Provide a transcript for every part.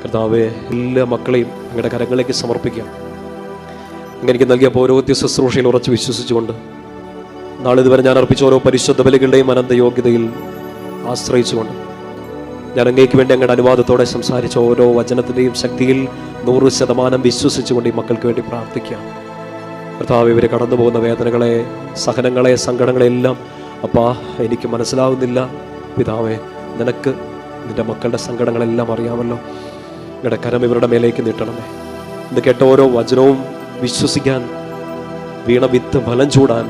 കർത്താവെ, എല്ലാ മക്കളെയും അങ്ങയുടെ കരങ്ങളിലേക്ക് സമർപ്പിക്കാം. എനിക്ക് നൽകിയ പൗരോഹിത്യ ശുശ്രൂഷയിൽ ഉറച്ചു വിശ്വസിച്ചുകൊണ്ട് നാളിതുവരെ ഞാൻ അർപ്പിച്ച ഓരോ പരിശുദ്ധ ബലികളുടെയും അനന്ത യോഗ്യതയിൽ ആശ്രയിച്ചുകൊണ്ട് ഞാൻ അങ്ങേക്ക് വേണ്ടി അങ്ങയുടെ അനുവാദത്തോടെ സംസാരിച്ച ഓരോ വചനത്തിൻ്റെയും ശക്തിയിൽ 100% വിശ്വസിച്ചുകൊണ്ട് ഈ മക്കൾക്ക് വേണ്ടി പ്രാർത്ഥിക്കാം. കർത്താവ്, ഇവർ കടന്നു പോകുന്ന വേദനകളെ, സഹനങ്ങളെ, സങ്കടങ്ങളെല്ലാം അപ്പാ എനിക്ക് മനസ്സിലാവുന്നില്ല. പിതാവേ, നിനക്ക് നിൻ്റെ മക്കളുടെ സങ്കടങ്ങളെല്ലാം അറിയാമല്ലോ. നിങ്ങളുടെ കരം ഇവരുടെ മേലേക്ക് നീട്ടണമേ. ഇന്ന് കേട്ട ഓരോ വചനവും വിശ്വസിക്കാൻ, വീണ വിത്ത് ഫലം ചൂടാൻ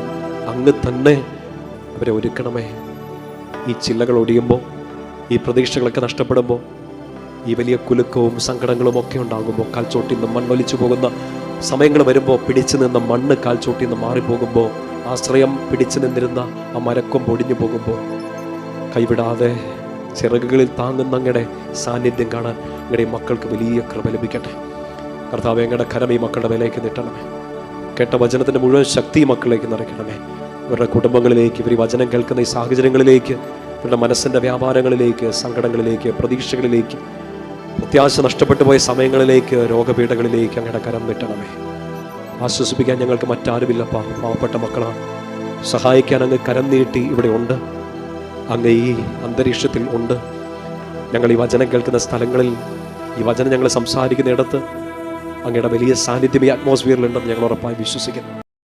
അങ്ങ് തന്നെ അവരെ ഒരുക്കണമേ. ഈ ചില്ലകൾ ഒടിയുമ്പോൾ, ഈ പ്രതീക്ഷകളൊക്കെ നഷ്ടപ്പെടുമ്പോൾ, ഈ വലിയ കുലുക്കവും സങ്കടങ്ങളും ഒക്കെ ഉണ്ടാകുമ്പോൾ, കാൽച്ചോട്ടിൽ നിന്ന് മണ്ണൊലിച്ചു പോകുന്ന സമയങ്ങൾ വരുമ്പോൾ, പിടിച്ചു നിന്ന മണ്ണ് കാൽച്ചോട്ടിൽ നിന്ന് മാറിപ്പോകുമ്പോൾ, ആശ്രയം പിടിച്ചു നിന്നിരുന്ന ആ മരക്കം പൊടിഞ്ഞു പോകുമ്പോൾ, കൈവിടാതെ ചിറകുകളിൽ താങ്ങുന്ന അങ്ങയുടെ സാന്നിധ്യം കാണാൻ അങ്ങയുടെ മക്കൾക്ക് വലിയ കൃപ ലഭിക്കട്ടെ. കർത്താവേ, അങ്ങയുടെ കരം ഈ മക്കളുടെ മേലേക്ക് നീട്ടണമേ. കേട്ട വചനത്തിൻ്റെ മുഴുവൻ ശക്തി മക്കളിലേക്ക് നിറയ്ക്കണമേ. ഇവരുടെ കുടുംബങ്ങളിലേക്ക്, ഇവർ ഈ വചനം കേൾക്കുന്ന ഈ സാഹചര്യങ്ങളിലേക്ക്, ഇവരുടെ മനസ്സിൻ്റെ വ്യാപാരങ്ങളിലേക്ക്, സങ്കടങ്ങളിലേക്ക്, പ്രതീക്ഷകളിലേക്ക്, പ്രത്യാശ നഷ്ടപ്പെട്ടു പോയ സമയങ്ങളിലേക്ക്, രോഗപീഠകളിലേക്ക് അങ്ങയുടെ കരം നീട്ടണമേ. ആശ്വസിപ്പിക്കാൻ ഞങ്ങൾക്ക് മറ്റാരുമില്ലപ്പാ. പാവപ്പെട്ട മക്കളാണ്. സഹായിക്കാൻ അങ്ങ് കരം നീട്ടി ഇവിടെ ഉണ്ട്. അങ്ങ് ഈ അന്തരീക്ഷത്തിൽ ഉണ്ട്. ഞങ്ങൾ ഈ വചനം കേൾക്കുന്ന സ്ഥലങ്ങളിൽ, ഈ വചനം ഞങ്ങൾ സംസാരിക്കുന്നിടത്ത് അങ്ങയുടെ വലിയ സാന്നിധ്യം ഈ അറ്റ്മോസ്ഫിയറിലുണ്ടെന്ന് ഞങ്ങൾ ഉറപ്പായി വിശ്വസിക്കുന്നു.